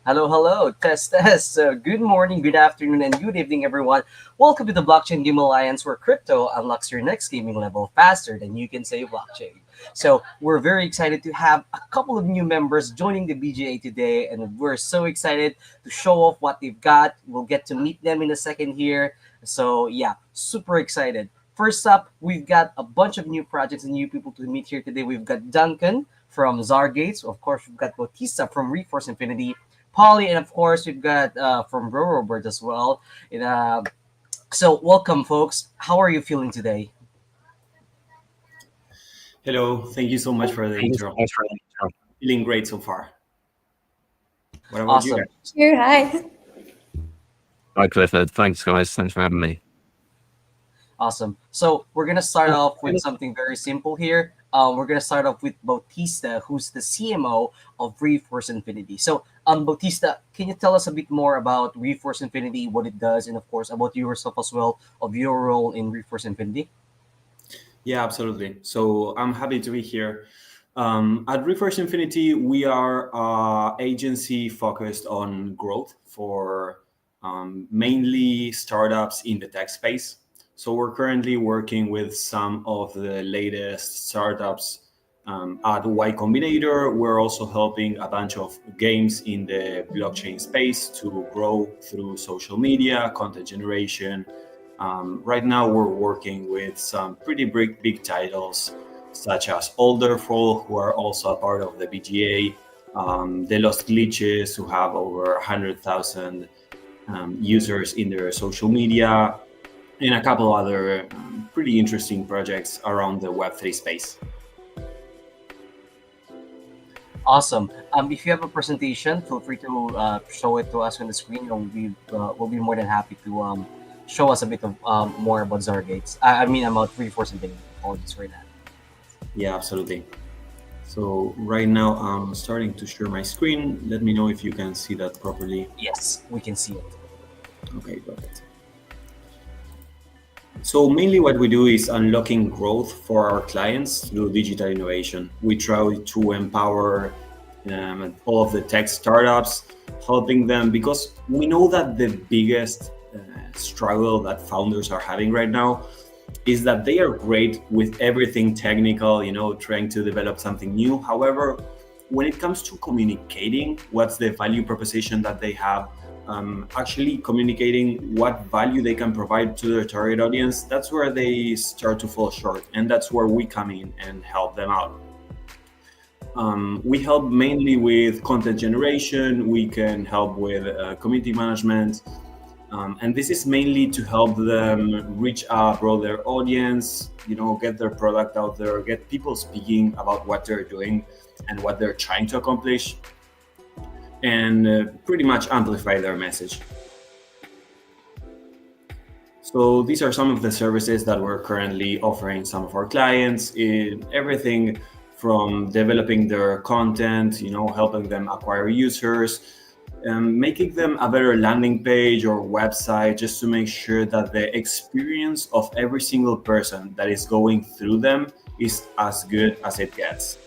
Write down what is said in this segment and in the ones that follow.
Hello, hello, test, test. Good morning, good afternoon, and good evening, everyone. Welcome to the Blockchain Game Alliance, where crypto unlocks your next gaming level faster than you can say blockchain. So, we're very excited to have a couple of new members joining the BGA today, and we're so excited to show off what they've got. We'll get to meet them in a second here. So, yeah, super excited. First up, we've got a bunch of new projects and new people to meet here today. We've got Duncan from Zargates. Of course, we've got Bautista from Reforce Infinity. Polly, and of course we've got from Bro Robert as well. And, so welcome, folks. How are you feeling today? Hello, thank you so much for the intro. Feeling great so far. What about you Awesome. guys? Sure, hi. Hi, Clifford. Thanks, guys. Thanks for having me. Awesome. So we're gonna start off with something very simple here. We're gonna start off with Bautista, who's the CMO of Reforce Infinity. So, Bautista, can you tell us a bit more about Reforce Infinity, what it does, and of course about yourself as well, of your role in Reforce Infinity? Yeah, absolutely. So I'm happy to be here. At Reforce Infinity, we are an agency focused on growth for mainly startups in the tech space. So we're currently working with some of the latest startups at Y Combinator. We're also helping a bunch of games in the blockchain space to grow through social media, content generation. Right now, we're working with some pretty big titles, such as Olderfall, who are also a part of the BGA, The Lost Glitches, who have over 100,000 users in their social media, and a couple other pretty interesting projects around the Web3 space. Awesome. If you have a presentation, feel free to show it to us on the screen. We'll be more than happy to show us a bit of more about Zargates. I mean, about Reforce Infinity. Apologies for that. Yeah, absolutely. So right now I'm starting to share my screen. Let me know if you can see that properly. Yes, we can see it. Okay, perfect. So mainly what we do is unlocking growth for our clients through digital innovation. We try to empower all of the tech startups, helping them, because we know that the biggest struggle that founders are having right now is that they are great with everything technical, trying to develop something new. However, when it comes to communicating what's the value proposition that they have, actually communicating what value they can provide to their target audience, that's where they start to fall short. And that's where we come in and help them out. We help mainly with content generation. We can help with community management. And this is mainly to help them reach a broader audience, get their product out there, get people speaking about what they're doing and what they're trying to accomplish, and pretty much amplify their message. So these are some of the services that we're currently offering some of our clients, in everything from developing their content, helping them acquire users, making them a better landing page or website, just to make sure that the experience of every single person that is going through them is as good as it gets.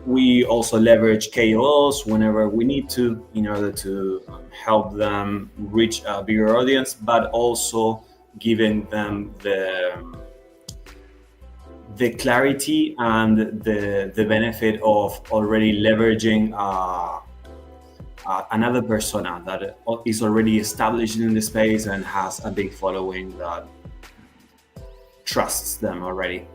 We also leverage KOLs whenever we need to, in order to help them reach a bigger audience, but also giving them the clarity and the benefit of already leveraging another persona that is already established in the space and has a big following that trusts them already.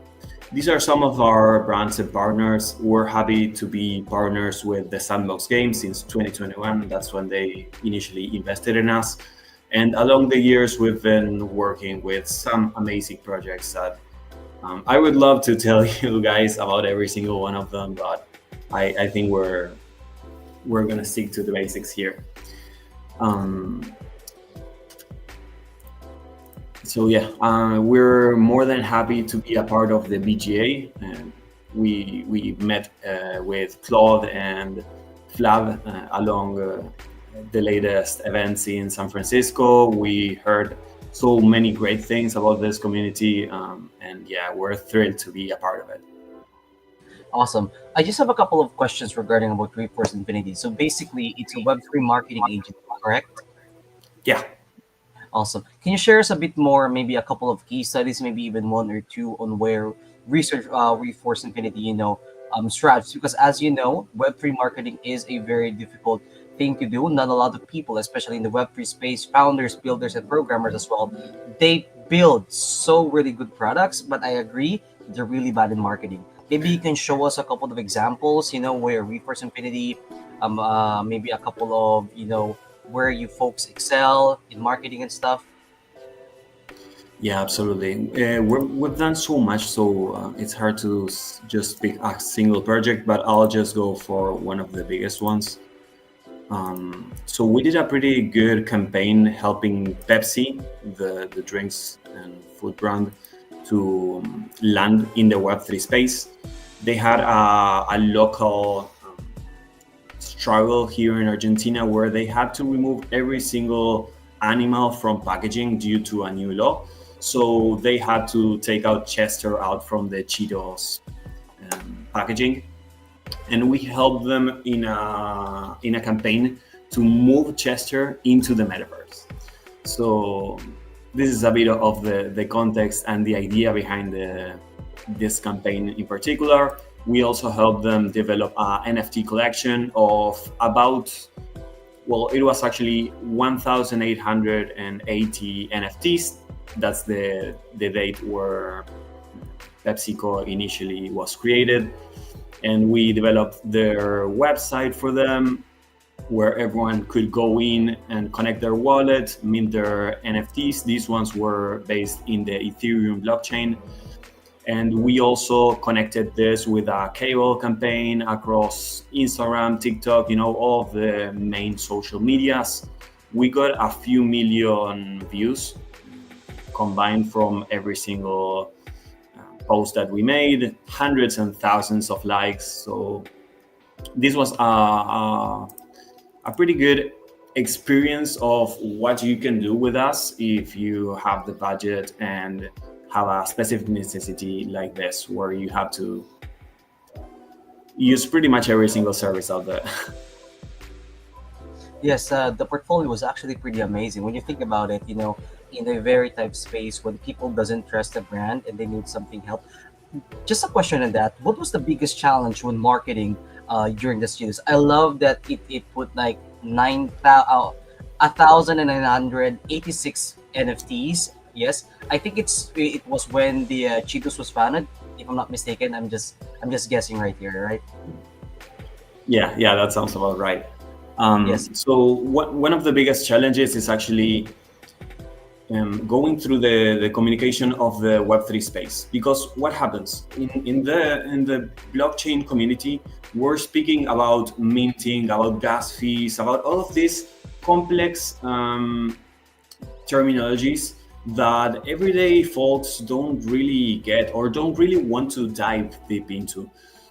These are some of our brands and partners. We're happy to be partners with the Sandbox Games since 2021. That's when they initially invested in us. And along the years, we've been working with some amazing projects that I would love to tell you guys about every single one of them, but I think we're gonna stick to the basics here. So yeah, we're more than happy to be a part of the BGA. We met with Claude and Flav along the latest events in San Francisco. We heard so many great things about this community, and yeah, we're thrilled to be a part of it. Awesome. I just have a couple of questions regarding about Reforce Infinity. So basically, it's a Web3 marketing agency, correct? Yeah. Awesome. Can you share us a bit more, maybe a couple of key studies, maybe even one or two, on where research Reforce Infinity, strives? Because as you know, Web3 marketing is a very difficult thing to do. Not a lot of people, especially in the Web3 space, founders, builders, and programmers as well, they build so really good products, but I agree, they're really bad in marketing. Maybe you can show us a couple of examples, where Reforce Infinity, maybe a couple of, where you folks excel in marketing and stuff. Yeah, absolutely. We've done so much, so it's hard to just pick a single project, but I'll just go for one of the biggest ones. So we did a pretty good campaign helping Pepsi, the drinks and food brand, to land in the Web3 space. They had a local struggle here in Argentina where they had to remove every single animal from packaging due to a new law. So they had to take out Chester out from the Cheetos packaging, and we helped them in a campaign to move Chester into the metaverse. So this is a bit of the context and the idea behind this campaign in particular. We also helped them develop an NFT collection of about, well, it was actually 1,880 NFTs. That's the date where PepsiCo initially was created. And we developed their website for them where everyone could go in and connect their wallet, mint their NFTs. These ones were based in the Ethereum blockchain. And we also connected this with a cable campaign across Instagram, TikTok, all of the main social medias. We got a few million views combined from every single post that we made, hundreds and thousands of likes. So this was a pretty good experience of what you can do with us if you have the budget and have a specific necessity like this, where you have to use pretty much every single service out there. Yes, the portfolio was actually pretty amazing when you think about it. In a very type space when people doesn't trust the brand and they need something help. Just a question on that: what was the biggest challenge when marketing during the studios? I love that it put like 1,986 NFTs. Yes, I think it was when the Cheetos was founded. If I'm not mistaken, I'm just guessing right here, right? Yeah, that sounds about right. Yes. So one of the biggest challenges is actually going through the communication of the Web3 space, because what happens in the blockchain community, we're speaking about minting, about gas fees, about all of these complex terminologies that everyday folks don't really get or don't really want to dive deep into.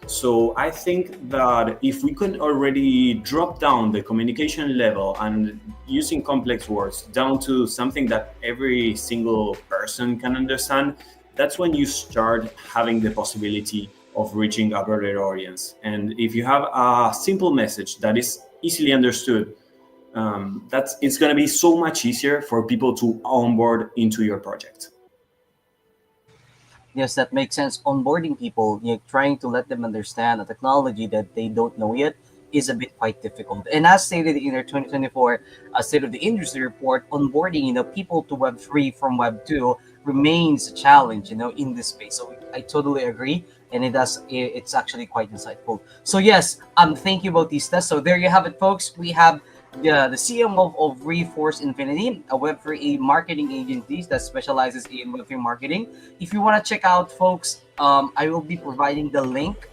So I think that if we could already drop down the communication level and using complex words down to something that every single person can understand, that's when you start having the possibility of reaching a broader audience. And if you have a simple message that is easily understood, that's it's going to be so much easier for people to onboard into your project. Yes, that makes sense. Onboarding people, trying to let them understand a technology that they don't know yet is a bit quite difficult. And as stated in their 2024 State of the Industry report, onboarding, people to Web3 from Web2 remains a challenge, in this space. So I totally agree. And it's actually quite insightful. So yes, thank you, Bautista. So there you have it, folks. We have the CM of Reforce Infinity, a Web3 marketing agency that specializes in Web3 marketing. If you want to check out, folks, I will be providing the link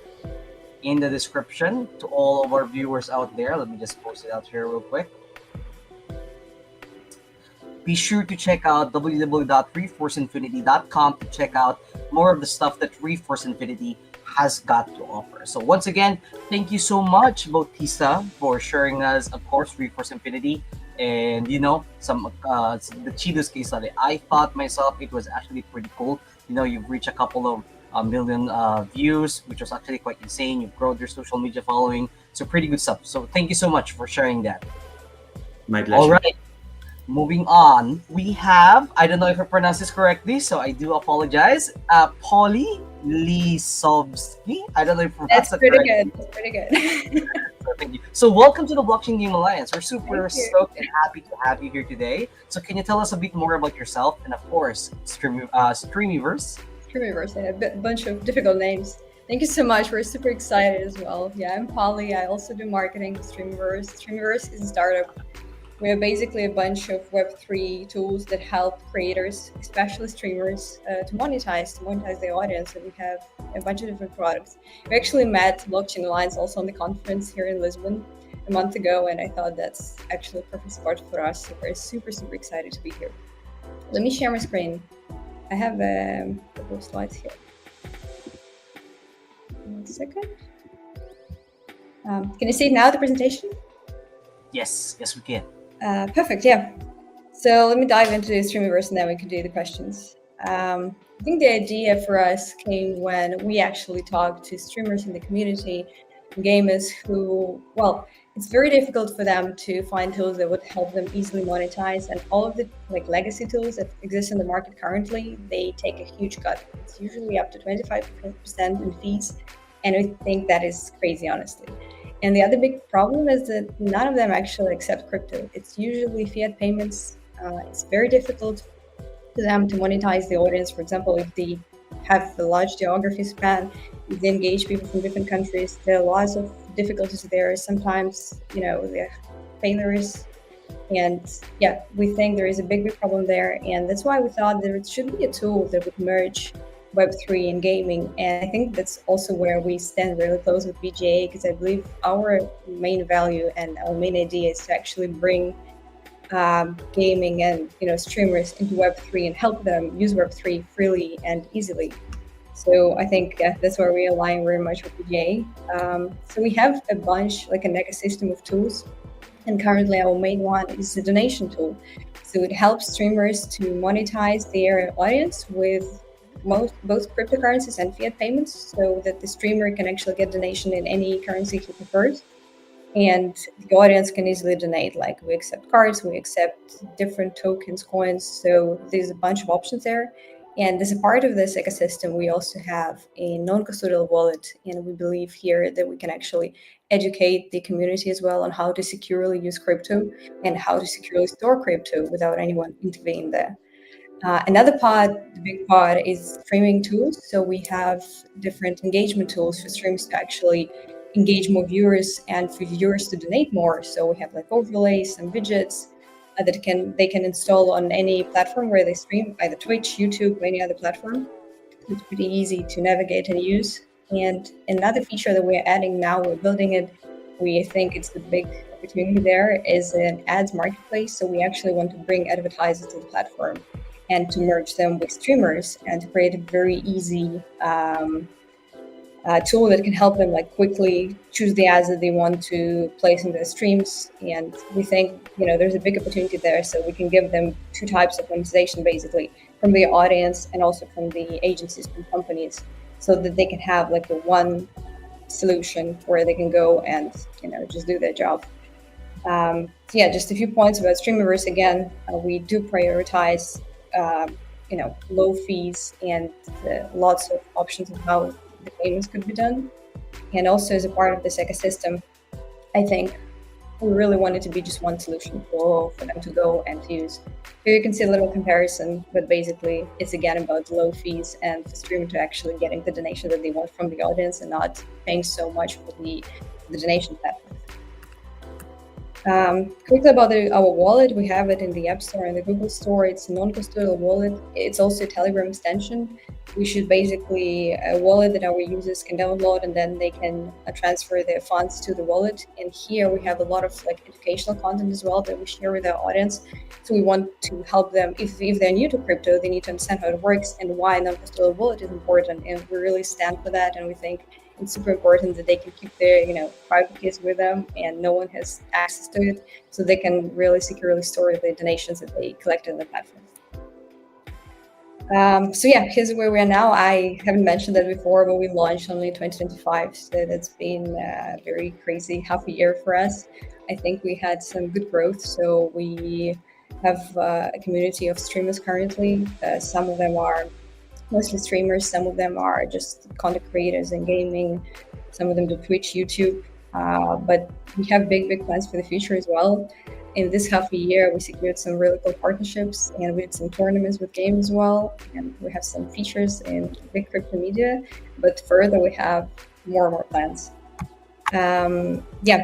in the description to all of our viewers out there. Let me just post it out here real quick. Be sure to check out www.reforceinfinity.com to check out more of the stuff that Reforce Infinity has got to offer. So once again, thank you so much, Bautista, for sharing us, of course, Reforce Infinity and the Cheetos case study. I thought myself it was actually pretty cool. You've reached a couple of million views, which was actually quite insane. You've grown your social media following, so pretty good stuff. So thank you so much for sharing that. My All pleasure. right, moving on, we have, I don't know if I pronounced this correctly, so I do apologize. Polly Lisovsky. I don't know if I That's pronounced that pretty correctly. good. That's pretty good. So thank you. So welcome to the Blockchain Game Alliance. We're super Thank you. stoked and happy to have you here today. So can you tell us a bit more about yourself and of course, Streamyverse? Streamyverse, yeah, a bunch of difficult names. Thank you so much. We're super excited as well. Yeah, I'm Polly. I also do marketing for Streamyverse. Streamyverse is a startup. We have basically a bunch of Web3 tools that help creators, especially streamers, to monetize their audience. And we have a bunch of different products. We actually met Blockchain Alliance also on the conference here in Lisbon a month ago, and I thought that's actually a perfect spot for us. So we're super, super excited to be here. Let me share my screen. I have a couple of slides here. 1 second. Can you see it now, the presentation? Yes, we can. Perfect, yeah. So let me dive into the Streamyverse and then we can do the questions. I think the idea for us came when we actually talked to streamers in the community, gamers who, well, it's very difficult for them to find tools that would help them easily monetize, and all of the legacy tools that exist in the market currently, they take a huge cut. It's usually up to 25% in fees, and we think that is crazy, honestly. And the other big problem is that none of them actually accept crypto. It's usually fiat payments. It's very difficult for them to monetize the audience. For example, if they have a large geography span, if they engage people from different countries, there are lots of difficulties there. Sometimes, there are failures. And yeah, we think there is a big problem there. And that's why we thought there should be a tool that would merge Web3 and gaming. And I think that's also where we stand really close with BGA, because I believe our main value and our main idea is to actually bring gaming and streamers into Web3 and help them use Web3 freely and easily. So I think that's where we align very much with BGA. So we have a bunch, an ecosystem of tools, and currently our main one is a donation tool. So it helps streamers to monetize their audience with both cryptocurrencies and fiat payments, so that the streamer can actually get donation in any currency he prefers, and the audience can easily donate. We accept cards, we accept different tokens, coins, so there's a bunch of options there. And as a part of this ecosystem, we also have a non-custodial wallet, and we believe here that we can actually educate the community as well on how to securely use crypto and how to securely store crypto without anyone intervening there. Another part, the big part, is streaming tools. So we have different engagement tools for streamers to actually engage more viewers and for viewers to donate more. So we have overlays and widgets that they can install on any platform where they stream, either Twitch, YouTube, or any other platform. It's pretty easy to navigate and use. And another feature that we're adding now, we're building it, we think it's the big opportunity there, is an ads marketplace. So we actually want to bring advertisers to the platform and to merge them with streamers and to create a very easy tool that can help them quickly choose the ads that they want to place in their streams. And we think there's a big opportunity there, so we can give them two types of monetization, basically from the audience and also from the agencies, from companies, so that they can have the one solution where they can go and just do their job. Yeah, just a few points about Streamiverse. Again, we do prioritize low fees and lots of options of how the payments could be done. And also, as a part of this ecosystem, I think we really want it to be just one solution for them to go and to use. Here you can see a little comparison, but basically it's again about low fees and for streamer to actually getting the donation that they want from the audience and not paying so much for the donation platform. Quickly about our wallet, we have it in the App Store and the Google Store. It's a non-custodial wallet. It's also a Telegram extension. We should basically a wallet that our users can download, and then they can transfer their funds to the wallet. And here we have a lot of educational content as well that we share with our audience. So we want to help them, if they're new to crypto, they need to understand how it works and why non-custodial wallet is important. And we really stand for that. And we think It's super important that they can keep their, private keys with them and no one has access to it, so they can really securely store the donations that they collect on the platform. So yeah, here's where we are now. I haven't mentioned that before, but we launched only 2025, so that's been a very crazy half a year for us. I think we had some good growth, so we have a community of streamers currently. Some of them are mostly streamers, some of them are just content creators in gaming, some of them do Twitch, YouTube, but we have big plans for the future as well. In this half a year, we secured some really cool partnerships and we did some tournaments with games as well. And we have some features in big crypto media, but further we have more and more plans.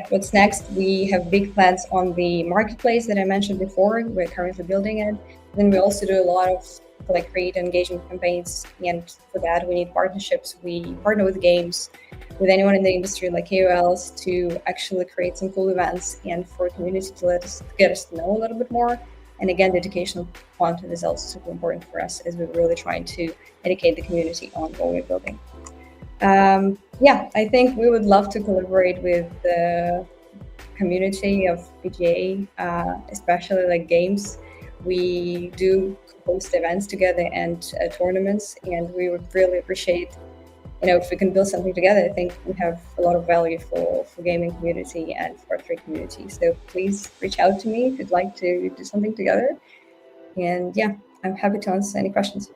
What's next? We have big plans on the marketplace that I mentioned before. We're currently building it. Then we also do a lot of create engagement campaigns, and for that we need partnerships. We partner with games, with anyone in the industry like KOLs, to actually create some cool events and for community to get us to know a little bit more. And again, the educational content is also super important for us, as we're really trying to educate the community on what we're building. I think we would love to collaborate with the community of PGA, especially like games. We do host events together and tournaments, and we would really appreciate, if we can build something together. I think we have a lot of value for gaming community and for our trade community. So please reach out to me if you'd like to do something together. And I'm happy to answer any questions.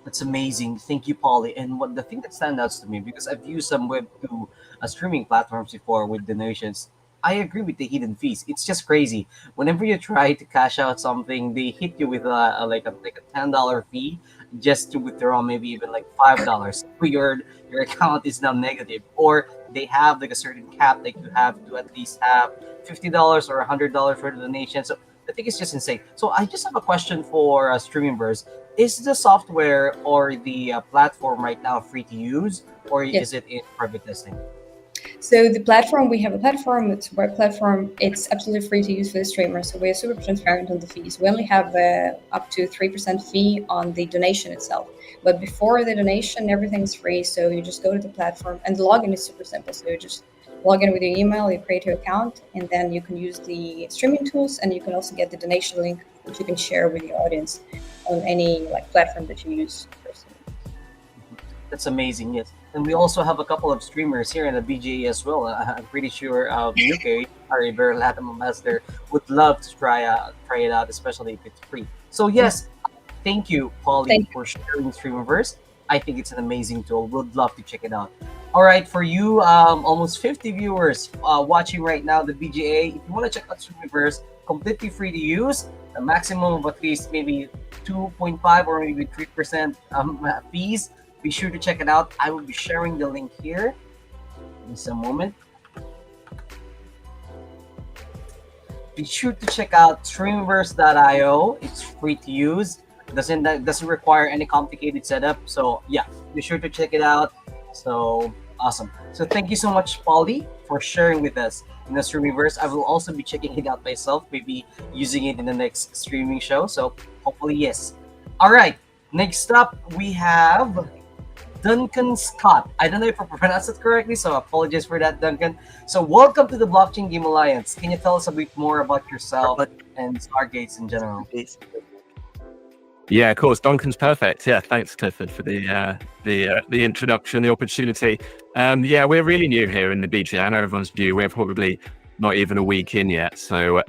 That's amazing. Thank you, Polly. And what the thing that stands out to me, because I've used some Web2 streaming platforms before with donations, I agree with the hidden fees. It's just crazy. Whenever you try to cash out something, they hit you with like a $10 fee just to withdraw, maybe even like $5. So your account is now negative, or they have like a certain cap, like you have to at least have $50 or $100 for the donation. So I think it's just insane. So I just have a question for Streamingverse. Is the software or the platform right now free to use, or is it in private testing? So the platform, we have a platform, it's a web platform. It's absolutely free to use for the streamers. So we're super transparent on the fees. We only have up to 3% fee on the donation itself. But before the donation, everything is free. So you just go to the platform, and the login is super simple. So you just log in with your email, you create your account, and then you can use the streaming tools, and you can also get the donation link, which you can share with your audience on any platform that you use personally. That's amazing, yes. And we also have a couple of streamers here in the BGA as well. I'm pretty sure UK, our very Latin ambassador, would love to try it out, especially if it's free. So yes, thank you, Polly, for sharing Streamverse. I think it's an amazing tool. Would love to check it out. All right, for you, almost 50 viewers watching right now, the BGA, if you want to check out Streamverse, completely free to use, a maximum of at least maybe 2.5 or maybe 3% fees. Be sure to check it out. I will be sharing the link here in some moment. Be sure to check out streamverse.io. It's free to use. Doesn't require any complicated setup. So yeah, be sure to check it out. So awesome. So thank you so much, Polly, for sharing with us in the Streamverse. I will also be checking it out myself, maybe using it in the next streaming show. So hopefully, yes. All right. Next up, we have Duncan Scott. I don't know if I pronounced it correctly, so apologies for that, Duncan. So welcome to the Blockchain Game Alliance. Can you tell us a bit more about yourself and Stargates in general? Yeah, of course. Duncan's perfect. Yeah, thanks, Clifford, for the introduction, the opportunity. We're really new here in the BGA. I know everyone's new. We're probably not even a week in yet, so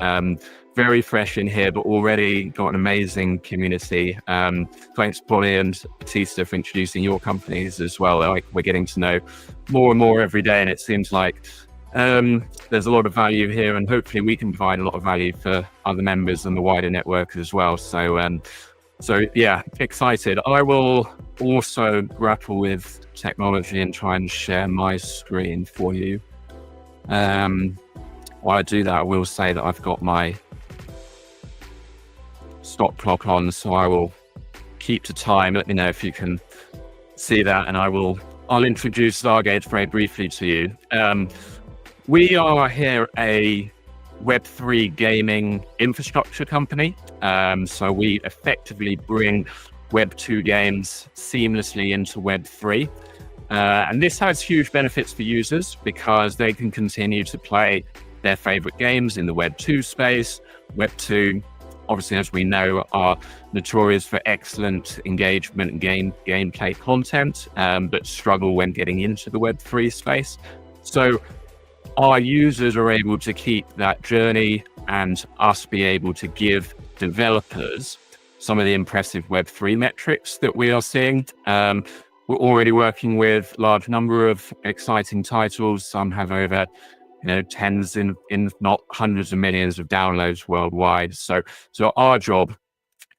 very fresh in here, but already got an amazing community. Thanks, Polly and Batista, for introducing your companies as well. Like, we're getting to know more and more every day, and it seems like there's a lot of value here, and hopefully we can provide a lot of value for other members and the wider network as well. So yeah, excited. I will also grapple with technology and try and share my screen for you. While I do that, I will say that I've got my stop clock on, so I will keep to time. Let me know if you can see that, and I'll introduce Stargate very briefly to you. We are here a Web3 gaming infrastructure company. So we effectively bring Web2 games seamlessly into Web3. And this has huge benefits for users because they can continue to play their favorite games in the Web 2 space. Web 2, obviously, as we know, are notorious for excellent engagement and gameplay content, but struggle when getting into the Web 3 space. So our users are able to keep that journey and us be able to give developers some of the impressive Web 3 metrics that we are seeing. We're already working with a large number of exciting titles. Some have over tens in not hundreds of millions of downloads worldwide. So our job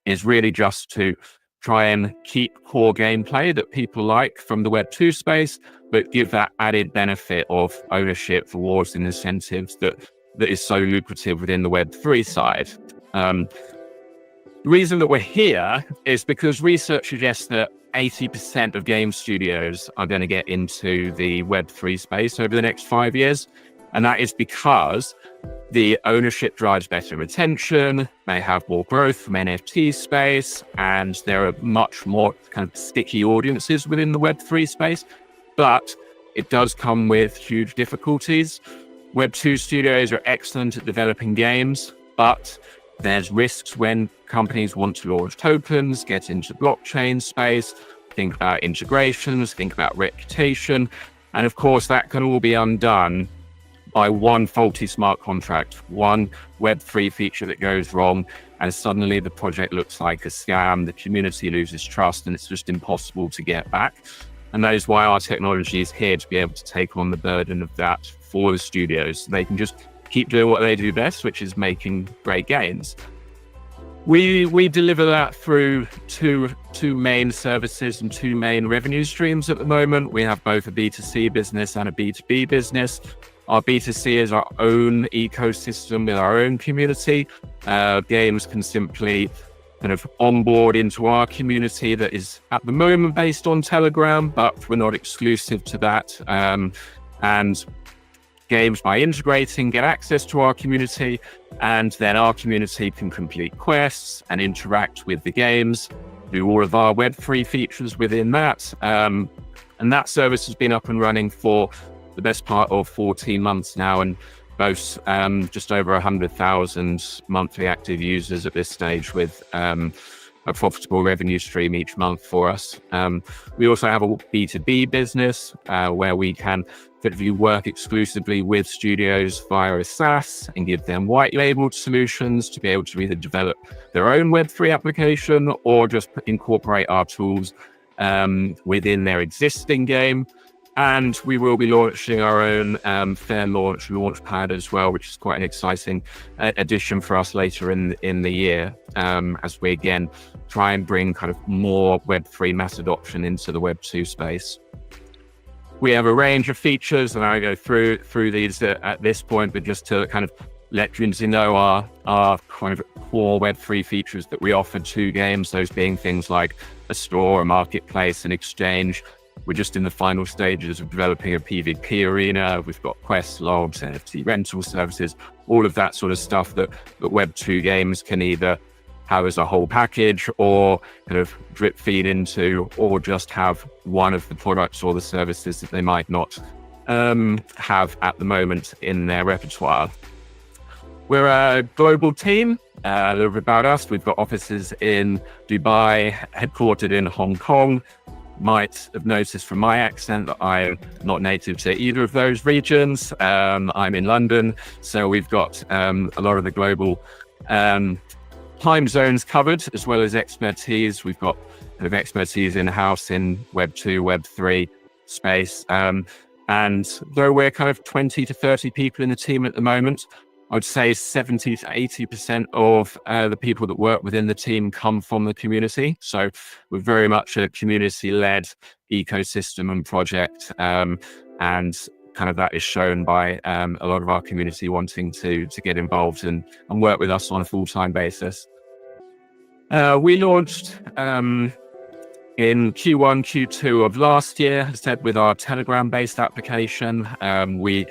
is really just to try and keep core gameplay that people like from the Web 2 space, but give that added benefit of ownership, rewards and incentives that is so lucrative within the Web 3 side. The reason that we're here is because research suggests that 80% of game studios are going to get into the Web 3 space over the next 5 years. And that is because the ownership drives better retention, may have more growth from NFT space, and there are much more kind of sticky audiences within the Web 3 space. But it does come with huge difficulties. Web 2 studios are excellent at developing games, but there's risks when companies want to launch tokens, get into blockchain space, think about integrations, think about reputation. And of course, that can all be undone by one faulty smart contract, one Web3 feature that goes wrong, and suddenly the project looks like a scam, the community loses trust, and it's just impossible to get back. And that is why our technology is here to be able to take on the burden of that for the studios. So they can just keep doing what they do best, which is making great games. We deliver that through two main services and two main revenue streams at the moment. We have both a B2C business and a B2B business. Our B2C is our own ecosystem with our own community. Games can simply kind of onboard into our community that is at the moment based on Telegram, but we're not exclusive to that. And games, by integrating, get access to our community, and then our community can complete quests and interact with the games, do all of our Web3 features within that. And that service has been up and running for the best part of 14 months now, and boasts just over 100,000 monthly active users at this stage, with a profitable revenue stream each month for us. We also have a B2B business where we can effectively work exclusively with studios via a SaaS and give them white labeled solutions to be able to either develop their own Web3 application or just incorporate our tools within their existing game. And we will be launching our own fair launch pad as well, which is quite an exciting addition for us later in the year, as we again try and bring kind of more Web3 mass adoption into the Web 2 space. We have a range of features, and I go through these at this point, but just to kind of let you know our kind of core Web3 features that we offer to games, those being things like a store, a marketplace, an exchange. We're just in the final stages of developing a PvP arena. We've got quests, logs, NFT rental services, all of that sort of stuff that Web 2 games can either have as a whole package or kind of drip feed into, or just have one of the products or the services that they might not have at the moment in their repertoire. We're a global team. A little bit about us. We've got offices in Dubai, headquartered in Hong Kong. Might have noticed from my accent that I'm not native to either of those regions. I'm in London, so we've got a lot of the global time zones covered, as well as expertise. We've got kind of expertise in-house in Web 2, Web 3 space. And though we're kind of 20 to 30 people in the team at the moment, I would say 70 to 80% of the people that work within the team come from the community. So we're very much a community-led ecosystem and project. And kind of that is shown by a lot of our community wanting to get involved and work with us on a full-time basis. We launched in Q1, Q2 of last year, as said, with our Telegram-based application. We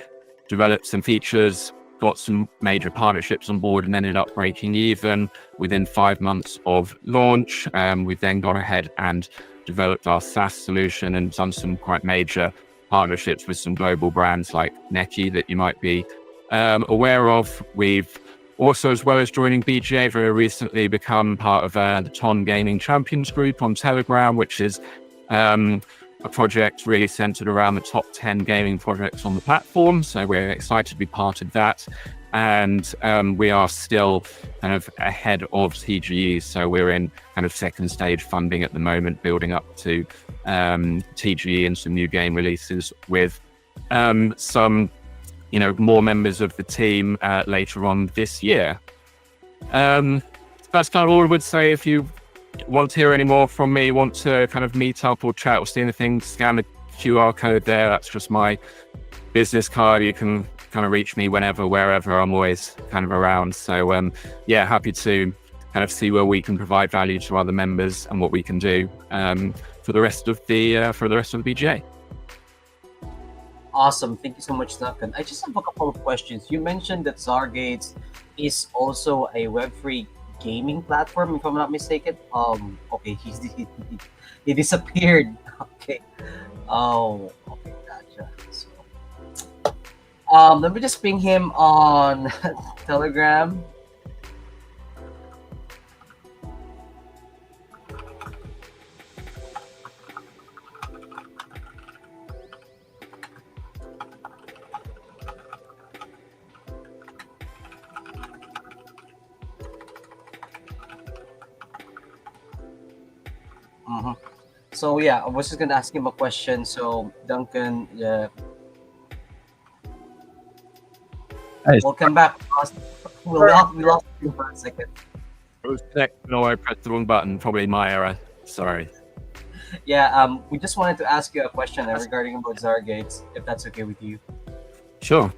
developed some features, got some major partnerships on board, and ended up breaking even within 5 months of launch. We've then gone ahead and developed our SaaS solution and done some quite major partnerships with some global brands like Neki that you might be aware of. We've also, as well as joining BGA, very recently become part of the Ton Gaming Champions group on Telegram, which is a project really centered around the top 10 gaming projects on the platform. So we're excited to be part of that. And we are still kind of ahead of TGE. So we're in kind of second stage funding at the moment, building up to TGE and some new game releases with some, more members of the team later on this year. That's kind of all I would say. If you want to hear any more from me, want to kind of meet up or chat or see anything, scan the QR code there. That's just my business card. You can kind of reach me whenever, wherever. I'm always kind of around. So happy to kind of see where we can provide value to other members and what we can do for the rest of the BGA. Awesome. Thank you so much, Duncan. I just have a couple of questions. You mentioned that Zargates is also a Web3 gaming platform, if I'm not mistaken. Okay, he disappeared. Okay. Oh, okay, gotcha. So, let me just ping him on Telegram. So I was just gonna ask him a question. So Duncan, welcome back. We lost you for a second. No, I pressed the wrong button. Probably my error. Sorry. We just wanted to ask you a question regarding about Zargates, if that's okay with you. Sure.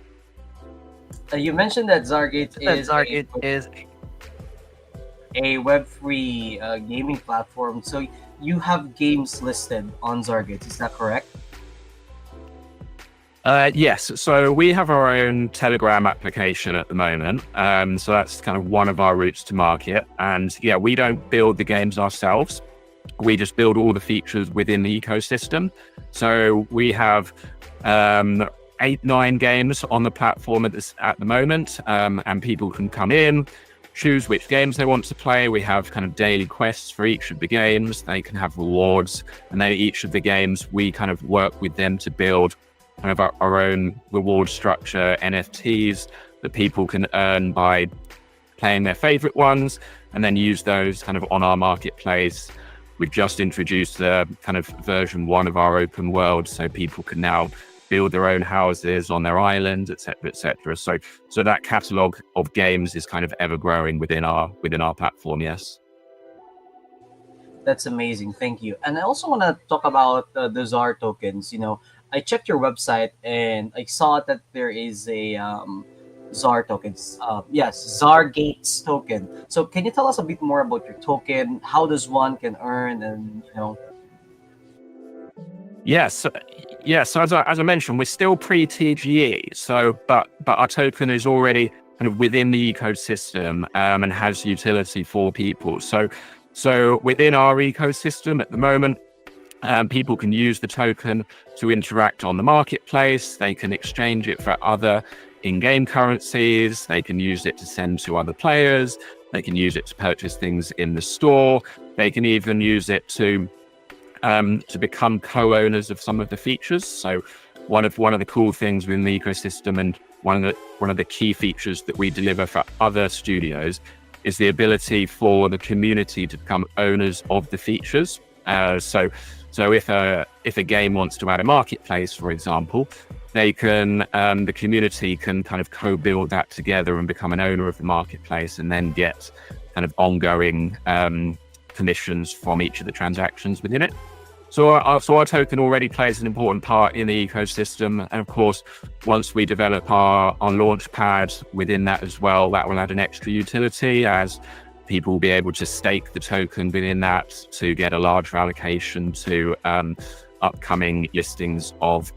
You mentioned that Zargates is a Web3 gaming platform. So you have games listed on Zargates, is that correct? Yes. So we have our own Telegram application at the moment. So that's kind of one of our routes to market. And we don't build the games ourselves. We just build all the features within the ecosystem. So we have 8-9 games on the platform at the moment, and people can come in, choose which games they want to play. We have kind of daily quests for each of the games. They can have rewards, and then each of the games we kind of work with them to build kind of our own reward structure, NFTs that people can earn by playing their favorite ones, and then use those kind of on our marketplace. We've just introduced the kind of version 1 of our open world, so people can now build their own houses on their island, etc., etc. So that catalog of games is kind of ever growing within our platform. Yes. That's amazing. Thank you. And I also want to talk about the ZAR tokens. I checked your website and I saw that there is a ZAR tokens. Yes, Zargates token. So can you tell us a bit more about your token? How does one can earn and Yes. So as I mentioned, we're still pre-TGE. So, but our token is already kind of within the ecosystem and has utility for people. So within our ecosystem at the moment, people can use the token to interact on the marketplace. They can exchange it for other in-game currencies. They can use it to send to other players. They can use it to purchase things in the store. They can even use it to become co-owners of some of the features. So one of the cool things within the ecosystem, and one of the key features that we deliver for other studios, is the ability for the community to become owners of the features. So if a game wants to add a marketplace, for example, they can the community can kind of co-build that together and become an owner of the marketplace, and then get kind of ongoing commissions from each of the transactions within it. So our token already plays an important part in the ecosystem. And of course, once we develop our launch pad within that as well, that will add an extra utility, as people will be able to stake the token within that to get a larger allocation to upcoming listings of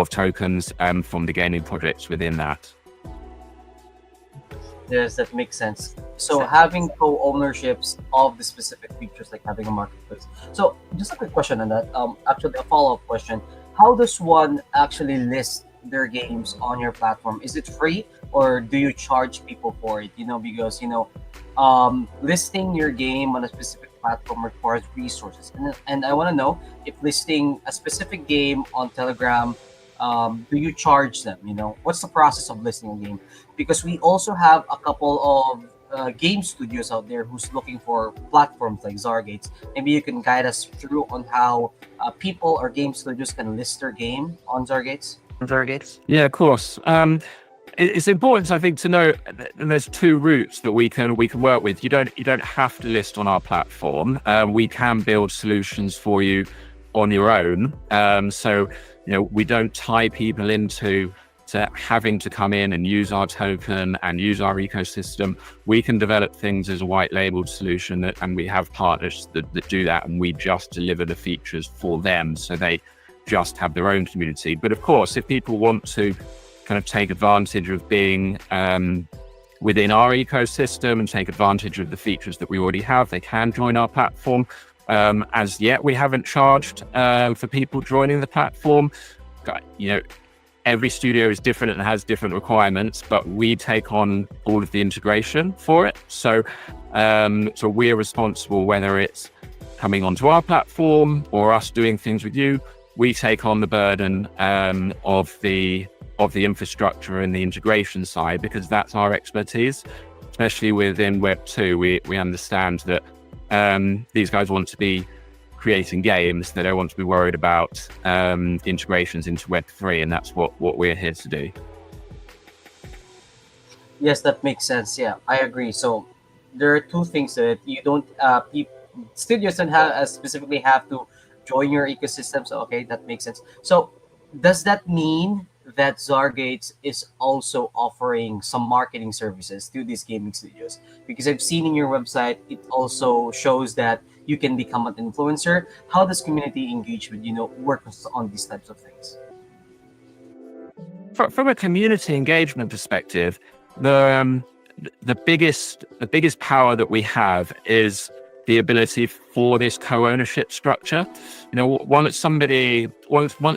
tokens from the gaming projects within that. Yes, that makes sense. So having co-ownerships of the specific features, like having a marketplace. So just a quick question on that. Actually, a follow-up question: how does one actually list their games on your platform? Is it free, or do you charge people for it? Because listing your game on a specific platform requires resources, and I want to know if listing a specific game on Telegram, do you charge them? What's the process of listing a game? Because we also have a couple of game studios out there who's looking for platforms like Zargates. Maybe you can guide us through on how people or game studios can list their game on Zargates. Yeah, of course. It's important, I think, to know that there's two routes that we can work with. You don't have to list on our platform. We can build solutions for you on your own. So we don't tie people into having to come in and use our token and use our ecosystem. We can develop things as a white labeled solution, and we have partners that do that, and we just deliver the features for them, so they just have their own community. But of course, if people want to kind of take advantage of being within our ecosystem and take advantage of the features that we already have, they can join our platform. As yet, we haven't charged for people joining the platform. Every studio is different and has different requirements, but we take on all of the integration for it. So we're responsible, whether it's coming onto our platform or us doing things with you. We take on the burden of the infrastructure and the integration side, because that's our expertise, especially within Web 2. We understand that these guys want to be creating games. They don't want to be worried about integrations into Web 3, and that's what we're here to do. Yes, that makes sense. Yeah, I agree. So there are two things that you don't studios don't specifically have to join your ecosystem. So okay, that makes sense. So does that mean that Zargates is also offering some marketing services to these gaming studios? Because I've seen in your website, it also shows that you can become an influencer. How does community engagement, work on these types of things? From a community engagement perspective, the biggest power that we have is the ability for this co-ownership structure. Once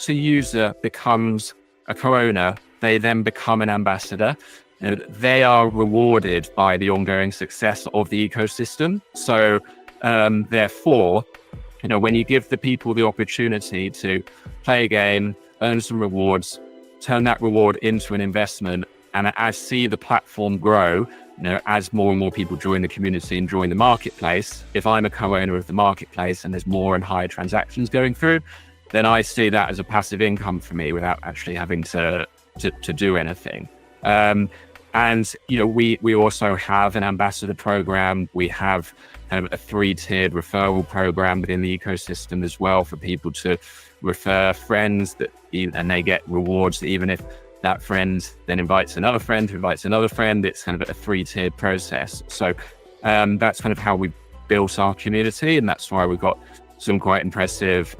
a user becomes a co-owner, they then become an ambassador. They are rewarded by the ongoing success of the ecosystem. So therefore, when you give the people the opportunity to play a game, earn some rewards, turn that reward into an investment, and as see the platform grow, as more and more people join the community and join the marketplace, if I'm a co-owner of the marketplace and there's more and higher transactions going through, then I see that as a passive income for me without actually having to do anything. And we also have an ambassador program. We have kind of a 3-tiered referral program within the ecosystem as well, for people to refer friends and they get rewards even if that friend then invites another friend who invites another friend. It's kind of a 3-tiered process. So that's kind of how we built our community, and that's why we've got some quite impressive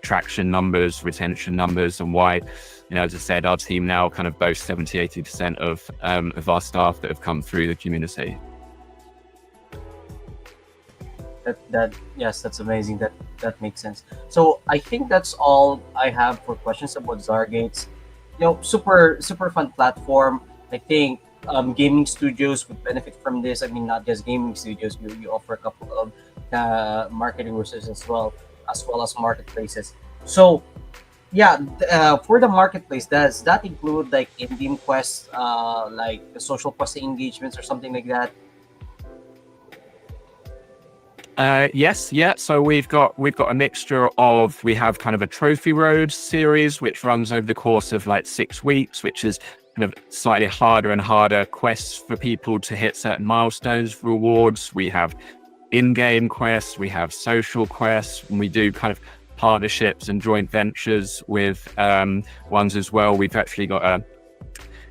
traction numbers, retention numbers, and why, as I said, our team now kind of boasts 70-80% of our staff that have come through the community. Yes, that's amazing. That makes sense. So I think that's all I have for questions about Zargates. Super fun platform. I think gaming studios would benefit from this. I mean, not just gaming studios. You offer a couple of marketing resources as well as marketplaces. So yeah, for the marketplace, does that include like in-game quests, like the social questing engagements or something like that? Yes, yeah. So we've got a mixture of, we have kind of a trophy road series which runs over the course of like 6 weeks, which is kind of slightly harder and harder quests for people to hit certain milestones, rewards. We have in-game quests, we have social quests, and we do kind of partnerships and joint ventures with ones as well. We've actually got a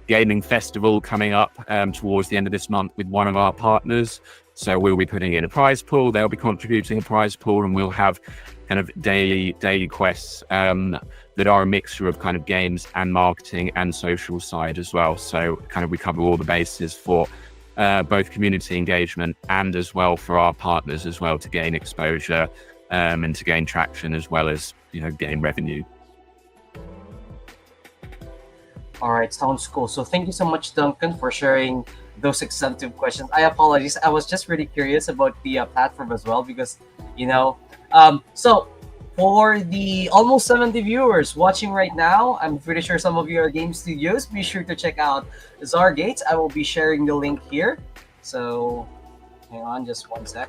gaming festival coming up towards the end of this month with one of our partners. So we'll be putting in a prize pool, they'll be contributing a prize pool, and we'll have kind of daily quests that are a mixture of kind of games and marketing and social side as well. So kind of we cover all the bases for both community engagement and as well for our partners as well to gain exposure and to gain traction as well as gain revenue. All right, sounds cool. So thank you so much, Duncan, for sharing those extensive questions. I apologize. I was just really curious about the platform as well because, you know, so for the almost 70 viewers watching right now, I'm pretty sure some of you are game studios. Be sure to check out Zargates. I will be sharing the link here. So hang on just one sec.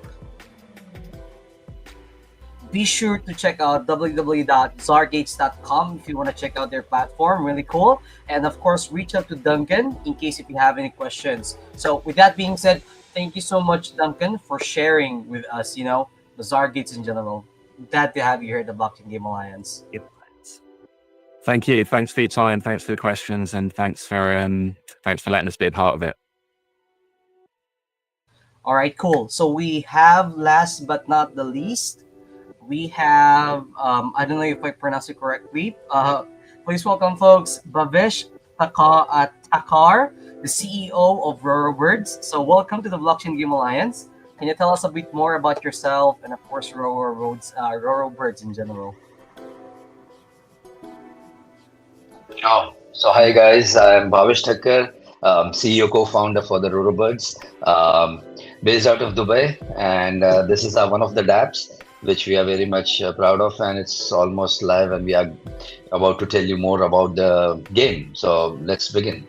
Be sure to check out www.zargates.com if you want to check out their platform. Really cool. And of course, reach out to Duncan in case if you have any questions. So with that being said, thank you so much, Duncan, for sharing with us, the Zargates in general. Glad to have you here at the Blockchain Game Alliance. Thank you. Thanks for your time. Thanks for the questions, and thanks for letting us be a part of it. All right, cool. So we have, last but not the least, we have, I don't know if I pronounce it correctly. Please welcome, folks, Bhavesh Takar, the CEO of RoroBirds. So welcome to the Blockchain Game Alliance. Can you tell us a bit more about yourself and, of course, RoroBirds in general? Sure. So hi guys, I'm Bhavesh Thakkar, CEO co-founder for the RoroBirds, based out of Dubai, and this is one of the dApps which we are very much proud of, and it's almost live, and we are about to tell you more about the game. So let's begin.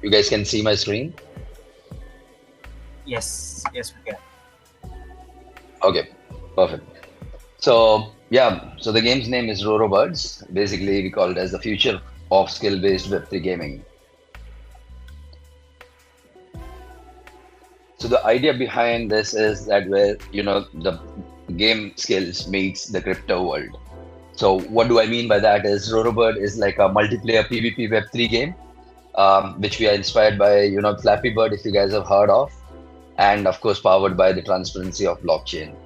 You guys can see my screen? Yes, we can. Okay, perfect. So so the game's name is RoroBirds. Basically, we call it as the future of skill-based Web3 gaming. So the idea behind this is that where the game skills meets the crypto world. So what do I mean by that is RoroBird is like a multiplayer PvP Web3 game, which we are inspired by Flappy Bird, if you guys have heard of, and of course powered by the transparency of blockchain.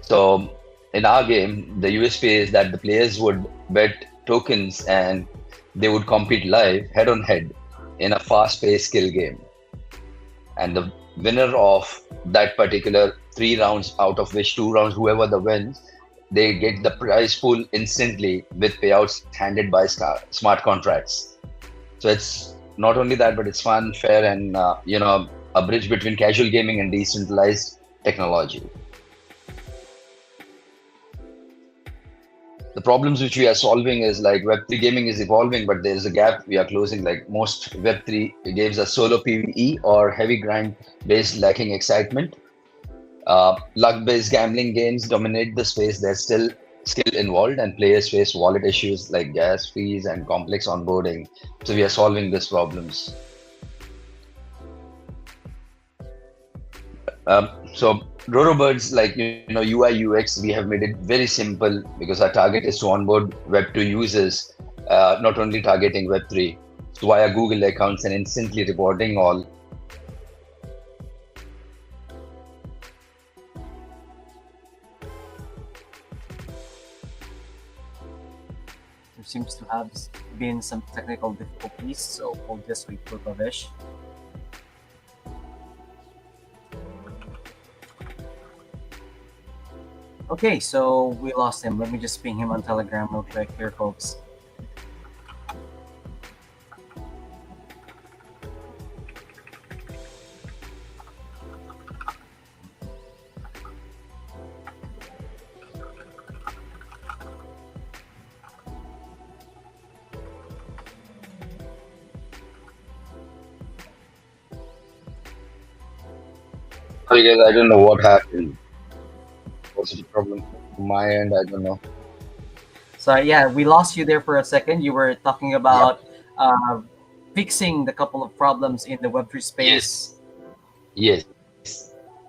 So in our game, the USP is that the players would bet tokens and they would compete live head on head in a fast-paced skill game. And the winner of that particular 3 rounds, out of which 2 rounds, whoever the wins, they get the prize pool instantly with payouts handed by smart contracts. So it's not only that, but it's fun, fair, and a bridge between casual gaming and decentralized technology. The problems which we are solving is like Web3 gaming is evolving, but there's a gap we are closing. Like most Web3 games are solo PvE or heavy grind based, lacking excitement. Luck-based gambling games dominate the space. There's still skill involved, and players face wallet issues like gas fees and complex onboarding. So we are solving these problems. So RoroBirds, like UI UX, we have made it very simple because our target is to onboard Web2 users, not only targeting Web3. So via Google accounts and instantly rewarding all. There seems to have been some technical difficulties, so we'll just wait for Bhavesh. Okay, so we lost him. Let me just ping him on Telegram real quick here, folks. Sorry guys, I don't know what happened. Was it a problem from my end? I don't know. So yeah, we lost you there for a second. You were talking about fixing the couple of problems in the Web3 space. Yes.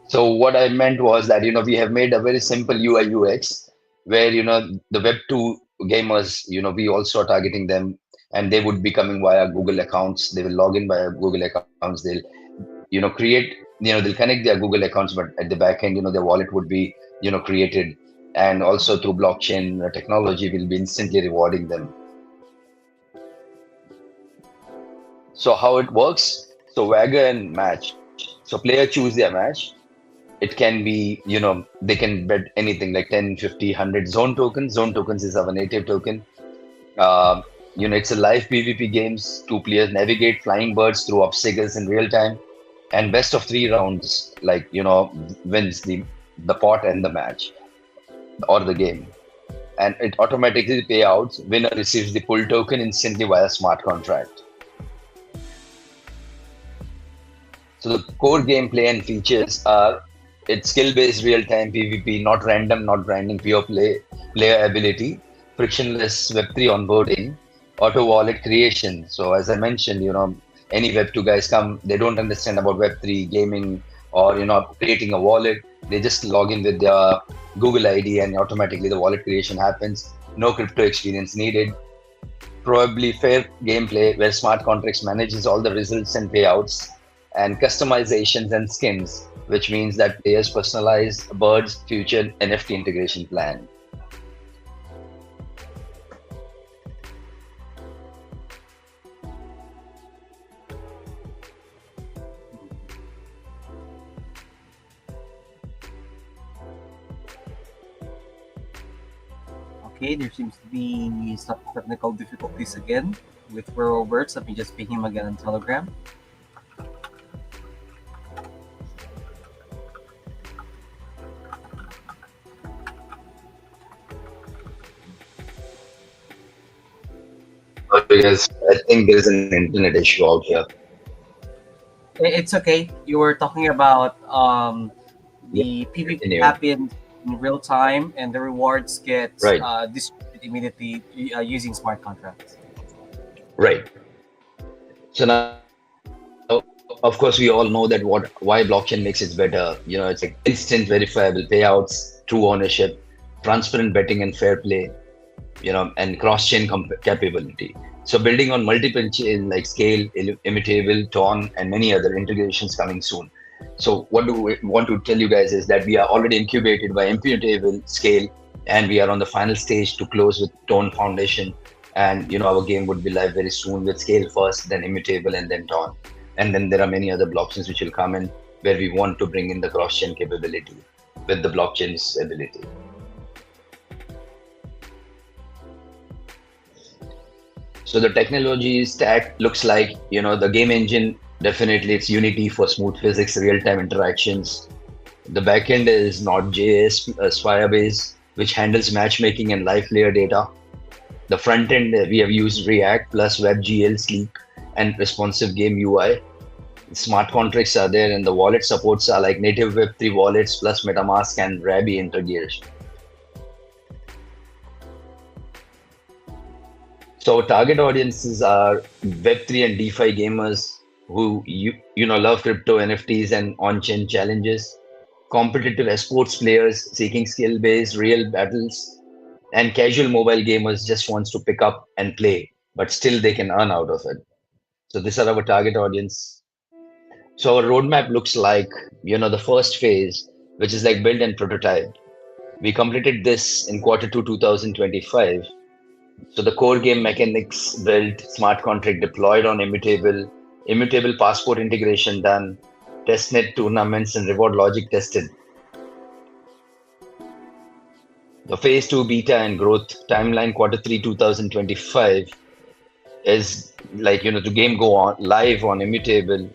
So what I meant was that we have made a very simple UI UX where the Web2 gamers, we also are targeting them, and they would be coming via Google accounts. They will log in via Google accounts. They'll, create, they'll connect their Google accounts, but at the back end, their wallet would be, created. And also through blockchain technology, will be instantly rewarding them. So how it works? So Wagger and match. So player choose their match. It can be, they can bet anything like 10, 50, 100 zone tokens. Zone tokens is our native token. Uh, it's a live PvP games. Two players navigate flying birds through obstacles in real time. And best of 3 rounds, like, wins the pot and the match or the game. And it automatically payouts. Winner receives the pull token instantly via smart contract. So the core gameplay and features are it's skill-based real-time PvP, not random, not grinding, pure player ability, frictionless Web3 onboarding, auto wallet creation. So as I mentioned, any Web2 guys come, they don't understand about Web3 gaming or creating a wallet. They just log in with their Google ID and automatically the wallet creation happens. No crypto experience needed. Probably fair gameplay where smart contracts manages all the results and payouts, and customizations and skins, which means that players personalize Bird's future NFT integration plan. Okay, there seems to be some technical difficulties again with Roberts. Let me just ping him again on Telegram. Because I think there's an internet issue out here. It's okay. You were talking about the PvP continue. happens in real time, and the rewards get Right. distributed immediately using smart contracts. Right. So now, of course, we all know that why blockchain makes it better. It's like instant verifiable payouts, true ownership, transparent betting and fair play, and cross-chain capability. So building on multiple chain like Scale, Immutable, Ton, and many other integrations coming soon. So what do we want to tell you guys is that we are already incubated by Immutable, Scale, and we are on the final stage to close with Ton Foundation. And our game would be live very soon with Scale first, then Immutable, and then Ton. And then there are many other blockchains which will come in where we want to bring in the cross-chain capability with the blockchain's ability. So the technology stack looks like, the game engine, definitely it's Unity for smooth physics, real-time interactions. The backend is Node.js, Firebase, which handles matchmaking and live player data. The front end, we have used React plus WebGL, Sleek, and responsive game UI. Smart contracts are there, and the wallet supports are like native Web3 wallets plus MetaMask and Rabi integration. So target audiences are Web3 and DeFi gamers who love crypto, NFTs, and on-chain challenges, competitive esports players seeking skill-based real battles, and casual mobile gamers just wants to pick up and play, but still they can earn out of it. So these are our target audience. So our roadmap looks like, the first phase, which is like build and prototype. We completed this in Q2 2025. So the core game mechanics built, smart contract deployed on Immutable, Immutable passport integration done, testnet tournaments and reward logic tested. The phase 2 beta and growth timeline Q3 2025 is like, the game go on live on Immutable,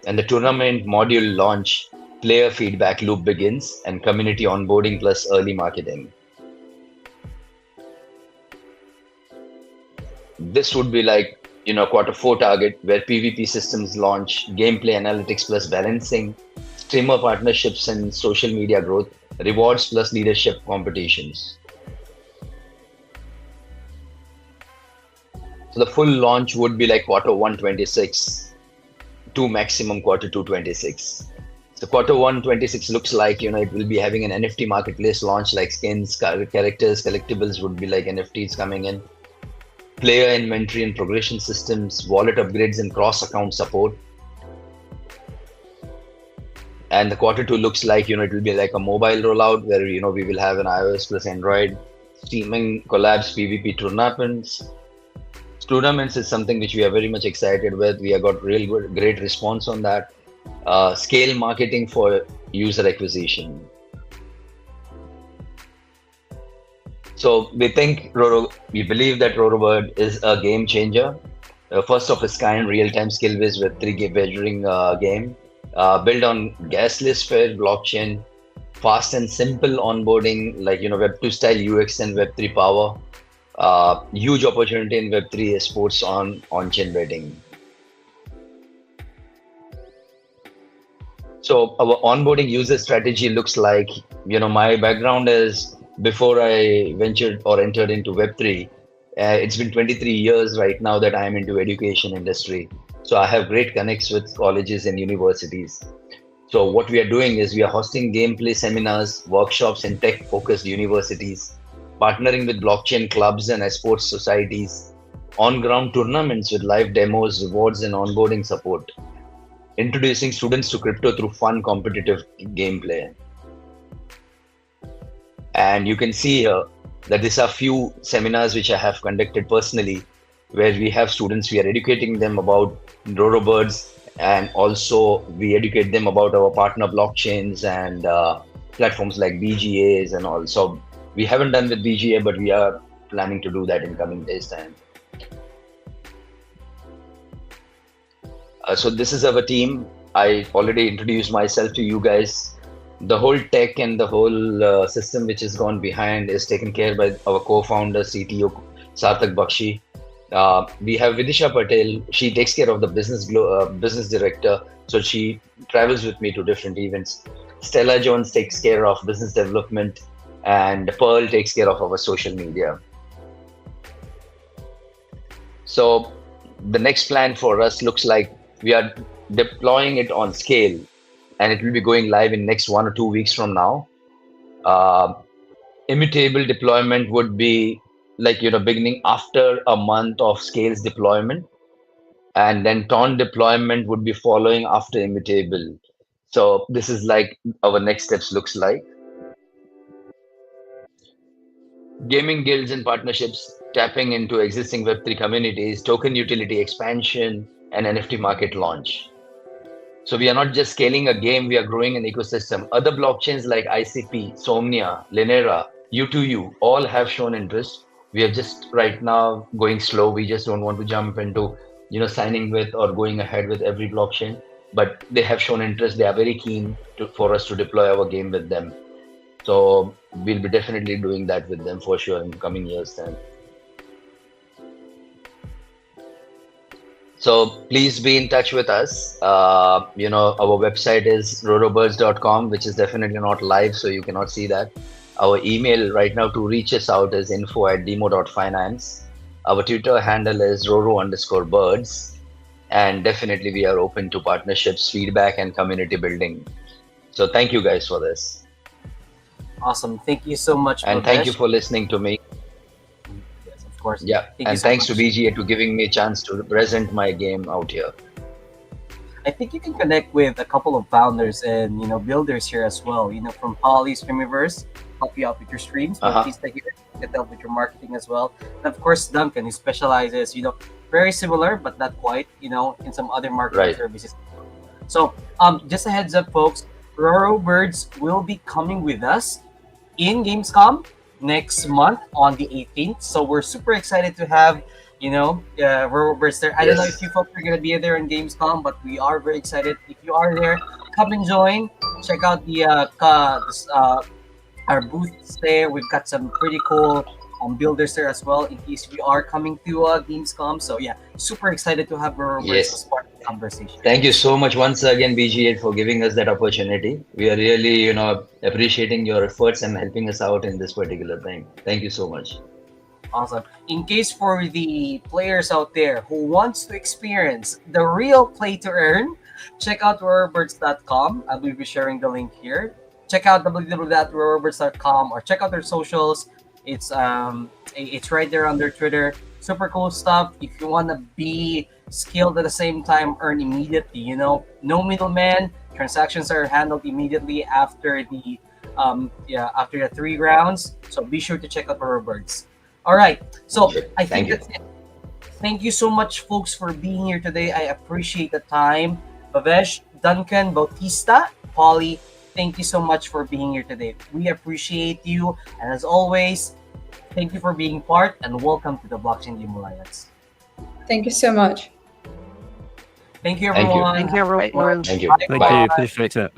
and the tournament module launch, player feedback loop begins, and community onboarding plus early marketing. This would be like, Q4 target where PvP systems launch, gameplay analytics plus balancing, streamer partnerships and social media growth, rewards plus leadership competitions. So the full launch would be like Q1 26 to maximum Q2 26. So Q1 26 looks like, it will be having an NFT marketplace launch, like skins, characters, collectibles would be like NFTs coming in. Player inventory and progression systems, wallet upgrades and cross-account support. And the Q2 looks like, it will be like a mobile rollout where, we will have an iOS plus Android, streaming collabs, PvP tournaments. Tournaments is something which we are very much excited with. We have got great response on that. Scale marketing for user acquisition. So we believe that Rorobird is a game changer, first of its kind, real-time skill-based Web3 wagering game, built on gasless fair blockchain, fast and simple onboarding, like Web2 style UX and Web3 power. Huge opportunity in Web3 sports on-chain betting. So our onboarding user strategy looks like, my background is, before I ventured or entered into Web3, it's been 23 years right now that I'm into education industry. So I have great connects with colleges and universities. So what we are doing is we are hosting gameplay seminars, workshops in tech-focused universities, partnering with blockchain clubs and sports societies, on-ground tournaments with live demos, rewards, and onboarding support, introducing students to crypto through fun, competitive gameplay. And you can see here that these are few seminars which I have conducted personally, where we have students, we are educating them about Rorobirds, and also we educate them about our partner blockchains and platforms like BGAs and all. So we haven't done with BGA, but we are planning to do that in coming days' time. So this is our team. I already introduced myself to you guys. The whole tech and the whole system which is gone behind is taken care by our co-founder, CTO, Sarthak Bakshi. We have Vidisha Patel. She takes care of the business director. So she travels with me to different events. Stella Jones takes care of business development, and Pearl takes care of our social media. So the next plan for us looks like we are deploying it on scale, and it will be going live in next 1 or 2 weeks from now. Immutable deployment would be like, beginning after a month of scales deployment, and then Ton deployment would be following after immutable. So this is like our next steps looks like. Gaming guilds and partnerships, tapping into existing Web3 communities, token utility expansion, and NFT market launch. So we are not just scaling a game, we are growing an ecosystem. Other blockchains like ICP, Somnia, Linera, U2U all have shown interest. We are just right now going slow. We just don't want to jump into, signing with or going ahead with every blockchain. But they have shown interest. They are very keen for us to deploy our game with them. So we'll be definitely doing that with them for sure in coming years' time. So please be in touch with us. Our website is rorobirds.com, which is definitely not live, so you cannot see that. Our email right now to reach us out is info@demo.finance. Our Twitter handle is roro_birds. And definitely we are open to partnerships, feedback, and community building. So thank you guys for this. Awesome. Thank you so much. And thank you for listening to me. Yes, of course. Yeah. And thanks to BGA to giving me a chance to present my game out here. I think you can connect with a couple of founders and builders here as well. From Polly Streamiverse, help you out with your streams. Bautista here can help with your marketing as well. And of course, Duncan, who specializes, very similar but not quite, in some other marketing services. So, just a heads up, folks. Rorobirds will be coming with us in Gamescom next month on the 18th. So we're super excited to have Rorobirds there. I don't know if you folks are going to be there in Gamescom, but we are very excited. If you are there, come and join. Check out the our booths there. We've got some pretty cool builders there as well in case we are coming to Gamescom. So yeah, super excited to have Rorobirds as part of the conversation. Thank you so much once again, BGA, for giving us that opportunity. We are really, appreciating your efforts and helping us out in this particular thing. Thank you so much. Awesome. In case for the players out there who wants to experience the real play to earn, check out roarbirds.com. I will be sharing the link here. Check out www.roarbirds.com or check out their socials. It's right there on their Twitter. Super cool stuff. If you want to be skilled at the same time, earn immediately. No middleman. Transactions are handled immediately after after the 3 rounds. So be sure to check out Roarbirds. All right. So I think Thank you. that's it. Thank you so much, folks, for being here today. I appreciate the time. Bavesh, Duncan, Bautista, Polly, thank you so much for being here today. We appreciate you. And as always, thank you for being part and welcome to the Blockchain Game Alliance. Thank you so much. Thank you, Thank you. everyone. Thank you, everyone. Thank you. Bye. Thank Bye. you. Appreciate it.